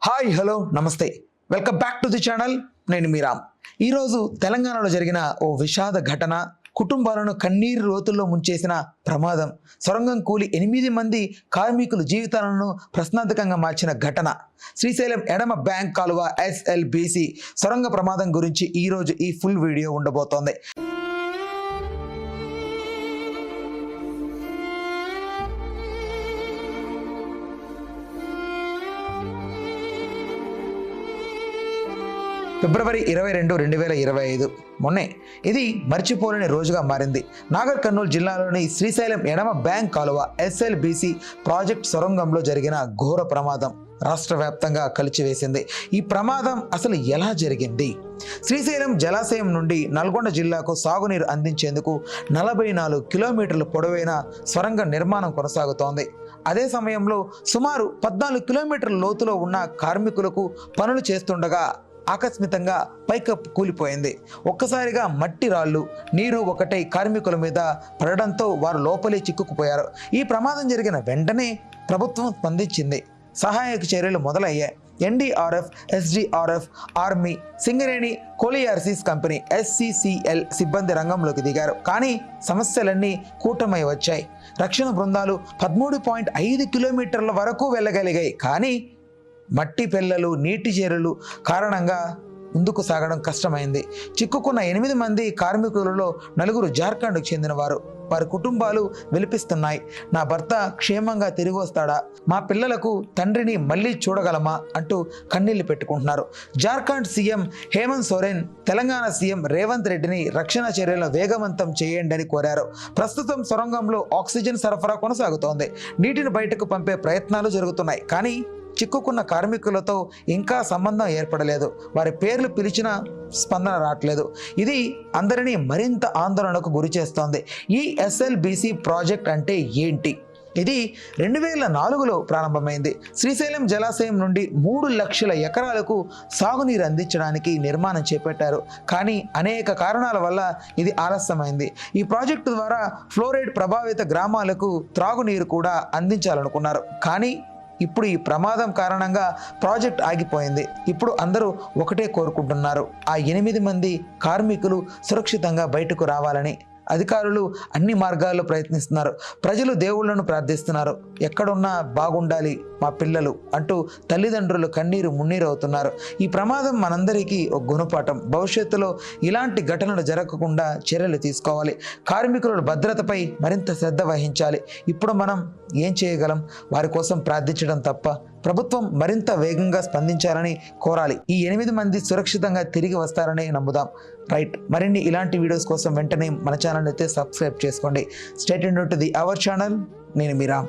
Hi hello నమస్తే welcome back to the channel. నేను మీ రామ్. ఈరోజు తెలంగాణలో జరిగిన ఓ విషాద ఘటన, కుటుంబాలను కన్నీరు లోతుల్లో ముంచేసిన ప్రమాదం, సొరంగం కూలి 8 మంది కార్మికుల జీవితాలను ప్రశ్నార్థకంగా మార్చిన ఘటన, శ్రీశైలం ఎడమ బ్యాంక్ కాలువ SLBC సొరంగ ప్రమాదం గురించి ఈరోజు ఈ ఫుల్ వీడియో ఉండబోతోంది. ఫిబ్రవరి 22, 2025 మొన్నే ఇది మర్చిపోలేని రోజుగా మారింది. నాగర్ కర్నూలు జిల్లాలోని శ్రీశైలం ఎడమ బ్యాంక్ కాలువ SLBC ప్రాజెక్ట్ సొరంగంలో జరిగిన ఘోర ప్రమాదం రాష్ట్ర వ్యాప్తంగా కలిచివేసింది. ఈ ప్రమాదం అసలు ఎలా జరిగింది? శ్రీశైలం జలాశయం నుండి నల్గొండ జిల్లాకు సాగునీరు అందించేందుకు 44 కిలోమీటర్ల పొడవైన సొరంగ నిర్మాణం కొనసాగుతోంది. అదే సమయంలో సుమారు 14 కిలోమీటర్ల లోతులో ఉన్న కార్మికులకు పనులు చేస్తుండగా ఆకస్మికంగా పైకప్పు కూలిపోయింది. ఒక్కసారిగా మట్టి రాళ్ళు, నీరు ఒకటై కార్మికుల మీద పడడంతో వారు లోపలే చిక్కుకుపోయారు. ఈ ప్రమాదం జరిగిన వెంటనే ప్రభుత్వం స్పందించింది. సహాయక చర్యలు మొదలయ్యాయి. NDRF, SDRF, army, Singareni collieries company SCCL సిబ్బంది రంగంలోకి దిగారు. కానీ సమస్యలన్నీ కూటమై వచ్చాయి. రక్షణ బృందాలు 13.5 కిలోమీటర్ల వరకు వెళ్ళగలిగాయి. కానీ మట్టి పెళ్ళలు, నీటి చేరులు కారణంగా ముందుకు సాగడం కష్టమైంది. చిక్కుకున్న 8 మంది కార్మికులలో 4 జార్ఖండ్కు చెందినవారు. వారి కుటుంబాలు విలిపిస్తున్నాయి. నా భర్త క్షేమంగా తిరిగి వస్తాడా, మా పిల్లలకు తండ్రిని మళ్ళీ చూడగలమా అంటూ కన్నీళ్లు పెట్టుకుంటున్నారు. జార్ఖండ్ సీఎం హేమంత్ సోరెన్ తెలంగాణ సీఎం రేవంత్ రెడ్డిని రక్షణ చర్యలను వేగవంతం చేయండి అని కోరారు. ప్రస్తుతం సొరంగంలో ఆక్సిజన్ సరఫరా కొనసాగుతోంది. నీటిని బయటకు పంపే ప్రయత్నాలు జరుగుతున్నాయి. కానీ చిక్కుకున్న కార్మికులతో ఇంకా సంబంధం ఏర్పడలేదు. వారి పేర్లు పిలిచినా స్పందన రావట్లేదు. ఇది అందరినీ మరింత ఆందోళనకు గురి చేస్తోంది. ఈ SLBC ప్రాజెక్ట్ అంటే ఏంటి? ఇది 2004లో ప్రారంభమైంది. శ్రీశైలం జలాశయం నుండి 3 లక్షల ఎకరాలకు సాగునీరు అందించడానికి నిర్మాణం చేపట్టారు. కానీ అనేక కారణాల వల్ల ఇది ఆలస్యమైంది. ఈ ప్రాజెక్టు ద్వారా ఫ్లోరైడ్ ప్రభావిత గ్రామాలకు త్రాగునీరు కూడా అందించాలనుకున్నారు. కానీ ఇప్పుడు ఈ ప్రమాదం కారణంగా ప్రాజెక్ట్ ఆగిపోయింది. ఇప్పుడు అందరూ ఒకటే కోరుకుంటున్నారు, ఆ 8 మంది కార్మికులు సురక్షితంగా బయటకు రావాలని. అధికారులు అన్ని మార్గాల్లో ప్రయత్నిస్తున్నారు. ప్రజలు దేవుళ్లను ప్రార్థిస్తున్నారు. ఎక్కడున్నా బాగుండాలి మా పిల్లలు అంటూ తల్లిదండ్రులు కన్నీరు మున్నీరు అవుతున్నారు. ఈ ప్రమాదం మనందరికీ ఒక గుణపాఠం. భవిష్యత్తులో ఇలాంటి ఘటనలు జరగకుండా చర్యలు తీసుకోవాలి. కార్మికుల భద్రతపై మరింత శ్రద్ధ వహించాలి. ఇప్పుడు మనం ఏం చేయగలం? వారి కోసం ప్రార్థించడం తప్ప. ప్రభుత్వం మరింత వేగంగా స్పందించాలని కోరాలి. ఈ 8 మంది సురక్షితంగా తిరిగి వస్తారని నమ్ముదాం. రైట్. మరిన్ని ఇలాంటి వీడియోస్ కోసం వెంటనే మన ఛానల్ అయితే సబ్స్క్రైబ్ చేసుకోండి. Stay tuned to the our channel. నేను మీ రామ్.